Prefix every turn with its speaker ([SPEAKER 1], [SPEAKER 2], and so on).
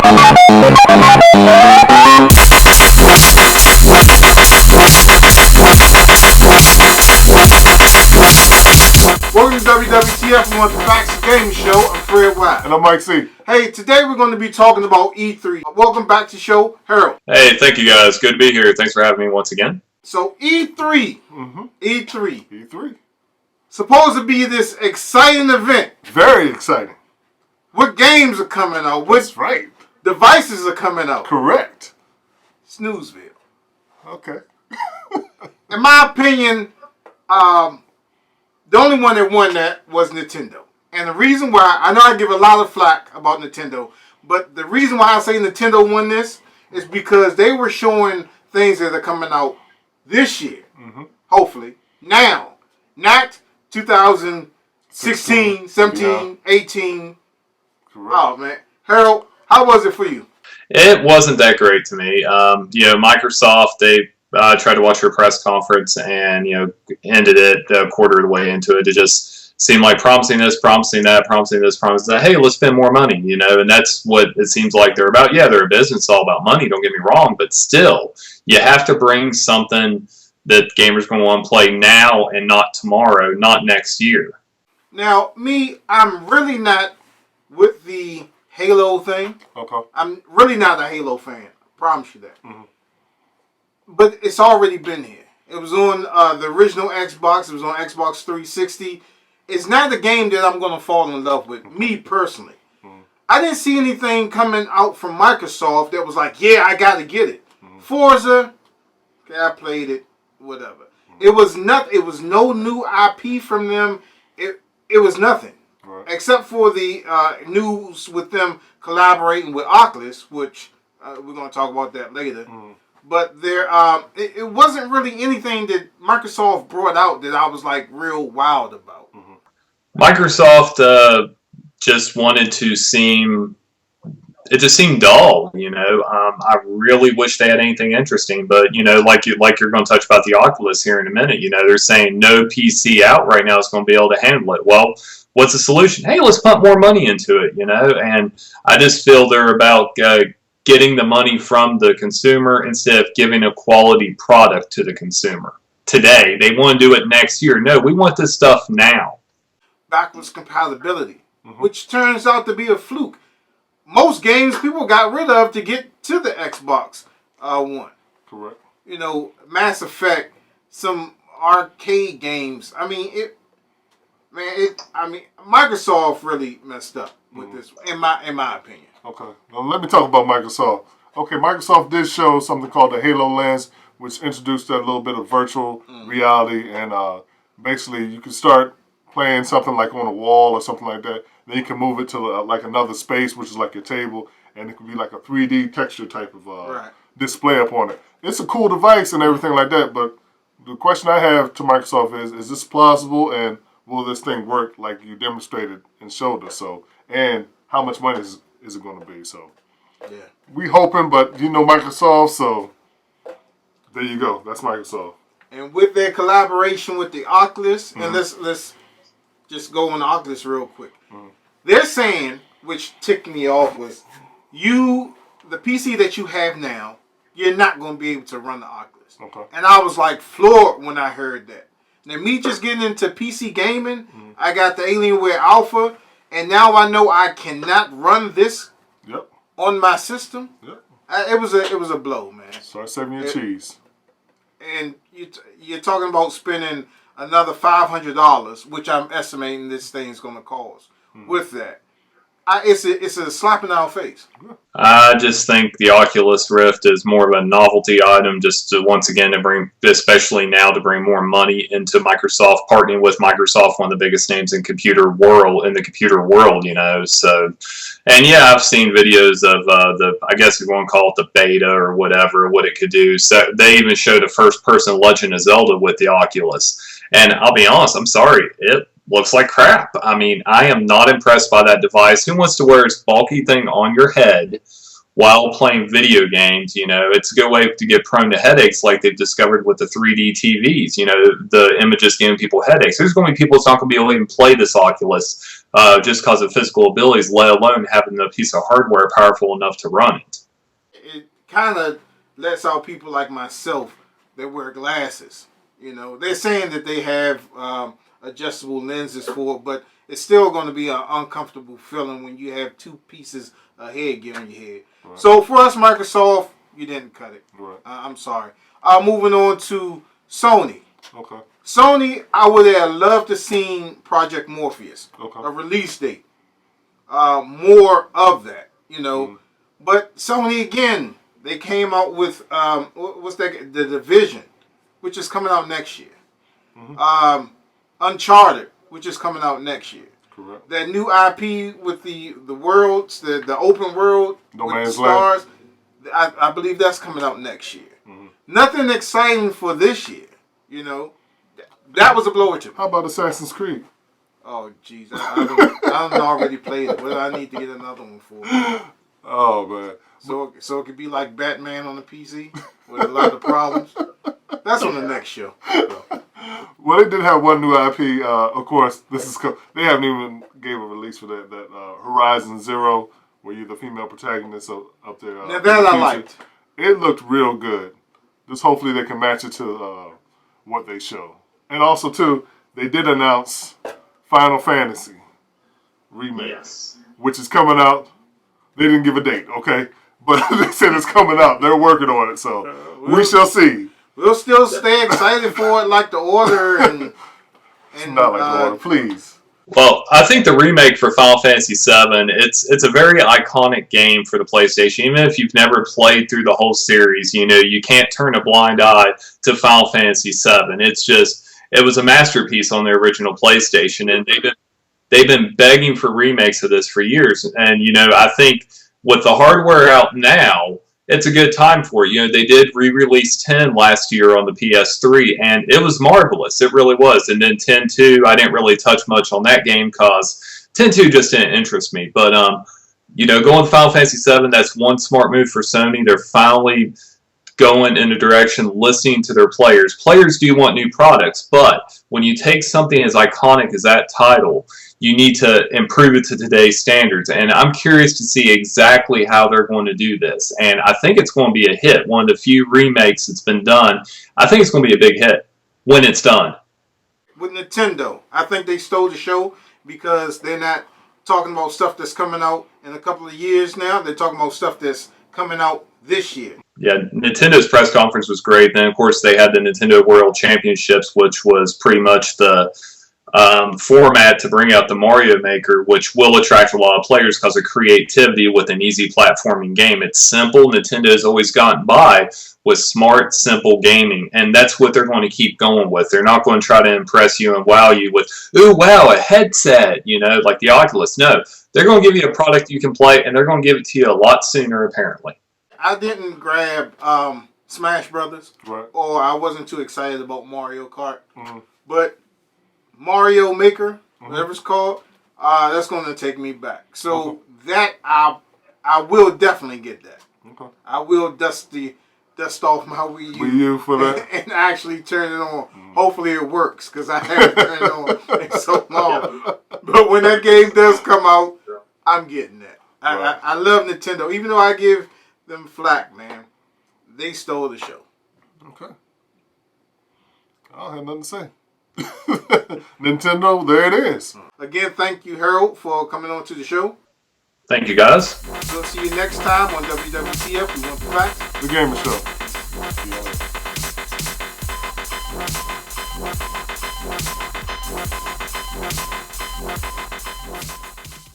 [SPEAKER 1] Welcome to WWTF, one of the Facts of Gaming Show. I'm Fred White.
[SPEAKER 2] And I'm Mike C.
[SPEAKER 1] Hey, today we're going to be talking about E3. Welcome back to the show, Harold.
[SPEAKER 3] Hey, thank you guys. Good to be here. Thanks for having me once again.
[SPEAKER 1] So E3.
[SPEAKER 2] E3.
[SPEAKER 1] Supposed to be this exciting event.
[SPEAKER 2] Very exciting.
[SPEAKER 1] What games are coming out? What
[SPEAKER 2] That's right.
[SPEAKER 1] devices are coming out?
[SPEAKER 2] Correct.
[SPEAKER 1] Snoozeville.
[SPEAKER 2] Okay.
[SPEAKER 1] In my opinion, the only one that won that was Nintendo. And the reason why, I know I give a lot of flack about Nintendo, but the reason why I say Nintendo won this is because they were showing things that are coming out this year. Hopefully. Now. Not 2016, 17, 18.
[SPEAKER 2] Correct.
[SPEAKER 1] Oh, man. Harold, how was it for you?
[SPEAKER 3] It wasn't that great to me. Microsoft, they tried to watch your press conference and, ended it a quarter of the way into it. It just seemed like promising this, promising that, promising this, promising that. Hey, let's spend more money, and that's what it seems like they're about. Yeah, they're a business, it's all about money, don't get me wrong, but still, you have to bring something that gamers are going to want to play now and not tomorrow, not next year.
[SPEAKER 1] Now, I'm really not with the Halo thing.
[SPEAKER 2] Okay.
[SPEAKER 1] I'm really not a Halo fan. I promise you that. But it's already been here. It was on the original Xbox. It was on Xbox 360. It's not a game that I'm going to fall in love with, me personally. I didn't see anything coming out from Microsoft that was like, yeah, I got to get it. Forza, okay, I played it, whatever. It was no new IP from them. It was nothing. Right. Except for the news with them collaborating with Oculus, which we're going to talk about that later. But there, it wasn't really anything that Microsoft brought out that I was like real wild about.
[SPEAKER 3] Microsoft just wanted to seem. It just seemed dull, I really wish they had anything interesting, but like you're going to touch about the Oculus here in a minute. They're saying no PC out right now is going to be able to handle it. Well, what's the solution? Hey, let's pump more money into it, And I just feel they're about getting the money from the consumer instead of giving a quality product to the consumer. Today, they want to do it next year. No, we want this stuff now.
[SPEAKER 1] Backwards compatibility, which turns out to be a fluke. Most games people got rid of to get to the Xbox One.
[SPEAKER 2] Correct.
[SPEAKER 1] Mass Effect, some arcade games. Microsoft really messed up with this, in my opinion. Okay.
[SPEAKER 2] Now let me talk about Microsoft. Okay, Microsoft did show something called the Halo Lens, which introduced that little bit of virtual reality, and basically you can start playing something like on a wall or something like that. Then you can move it to like another space, which is like your table, and it could be like a 3D texture type of display upon it. It's a cool device and everything like that, but the question I have to Microsoft is this plausible, and will this thing work like you demonstrated and showed us? So, and how much money is it going to be? So, yeah, we hoping, but Microsoft, so there you go. That's Microsoft.
[SPEAKER 1] And with their collaboration with the Oculus, and let's just go on the Oculus real quick. They're saying, which ticked me off, was the PC that you have now, you're not going to be able to run the Oculus. Okay. And I was like floored when I heard that. Now, me just getting into PC gaming, I got the Alienware Alpha, and now I know I cannot run this on my system. Yep. It was a blow, man.
[SPEAKER 2] Start saving your cheese.
[SPEAKER 1] And you're talking about spending another $500, which I'm estimating this thing's going to cost. With that, it's a slap in our face.
[SPEAKER 3] I just think the Oculus Rift is more of a novelty item, just to once again to bring, especially now, to bring more money into Microsoft, partnering with Microsoft, one of the biggest names in the computer world. So, and yeah, I've seen videos of I guess you want to call it the beta or whatever, what it could do. So they even showed a first-person Legend of Zelda with the Oculus, and I'll be honest, I'm sorry, it looks like crap. I am not impressed by that device. Who wants to wear this bulky thing on your head while playing video games? It's a good way to get prone to headaches, like they've discovered with the 3D TVs. The images giving people headaches. There's going to be people that's not going to be able to even play this Oculus just because of physical abilities, let alone having a piece of hardware powerful enough to run it.
[SPEAKER 1] It kind of lets out people like myself that wear glasses. You know, they're saying that they have adjustable lenses for it, but it's still going to be an uncomfortable feeling when you have two pieces of headgear on your head. Right. So for us, Microsoft, you didn't cut it.
[SPEAKER 2] Right.
[SPEAKER 1] I'm sorry. Moving on to Sony.
[SPEAKER 2] Okay.
[SPEAKER 1] Sony, I would have loved to seen Project Morpheus.
[SPEAKER 2] Okay.
[SPEAKER 1] A release date. More of that, you know. But Sony, again, they came out with, what's that? The Division, which is coming out next year. Uncharted, which is coming out next year.
[SPEAKER 2] Correct.
[SPEAKER 1] That new IP with the worlds, the open world with the stars, I believe that's coming out next year. Nothing exciting for this year, you know. That was a blower to me.
[SPEAKER 2] How about Assassin's Creed?
[SPEAKER 1] Oh, jeez. I don't already played it. What do I need to get another one for?
[SPEAKER 2] Oh, man.
[SPEAKER 1] So it could be like Batman on the PC with a lot of problems. That's on the next show. So.
[SPEAKER 2] Well, they did have one new IP. Of course, they haven't even gave a release for that Horizon Zero, where you're the female protagonist up there.
[SPEAKER 1] Now that I liked.
[SPEAKER 2] It looked real good. Just hopefully they can match it to what they show. And also, too, they did announce Final Fantasy Remake, which is coming out. They didn't give a date, okay? But they said it's coming out. They're working on it, so we shall see.
[SPEAKER 1] We'll still stay excited for it like the Order and
[SPEAKER 2] not like the Order, please.
[SPEAKER 3] Well, I think the remake for Final Fantasy VII, it's a very iconic game for the PlayStation. Even if you've never played through the whole series, you know, you can't turn a blind eye to Final Fantasy VII. It was a masterpiece on the original PlayStation, and they've been begging for remakes of this for years. And, you know, I think with the hardware out now, it's a good time for it. You know, they did re-release 10 last year on the PS3, and it was marvelous. It really was. And then 10-2, I didn't really touch much on that game because 10-2 just didn't interest me. But, you know, going to Final Fantasy VII, that's one smart move for Sony. They're finally going in a direction, listening to their players. Players do want new products, but when you take something as iconic as that title, you need to improve it to today's standards. And I'm curious to see exactly how they're going to do this. And I think it's going to be a hit. One of the few remakes that's been done. I think it's going to be a big hit when it's done.
[SPEAKER 1] With Nintendo, I think they stole the show because they're not talking about stuff that's coming out in a couple of years now. They're talking about stuff that's coming out this year.
[SPEAKER 3] Yeah, Nintendo's press conference was great. Then, of course, they had the Nintendo World Championships, which was pretty much the format to bring out the Mario Maker, which will attract a lot of players because of creativity with an easy platforming game. It's simple. Nintendo has always gotten by with smart, simple gaming, and that's what they're going to keep going with. They're not going to try to impress you and wow you with, ooh, wow, a headset, you know, like the Oculus. No, they're going to give you a product you can play, and they're going to give it to you a lot sooner, apparently.
[SPEAKER 1] I didn't grab Smash Brothers, or I wasn't too excited about Mario Kart, but Mario Maker, whatever it's called, that's going to take me back. So that I will definitely get that. I will dust off my Wii
[SPEAKER 2] U for that
[SPEAKER 1] and actually turn it on. Hopefully it works because I haven't turned it on in so long. But when that game does come out, I'm getting that. I love Nintendo, even though I give them flack, man. They stole the show.
[SPEAKER 2] Okay. I don't have nothing to say. Nintendo, there it is.
[SPEAKER 1] Again, thank you, Harold, for coming on to the show.
[SPEAKER 3] Thank you, guys.
[SPEAKER 1] We'll see you next time on WWTF. We want the facts.
[SPEAKER 2] The Gamer Show. See you later.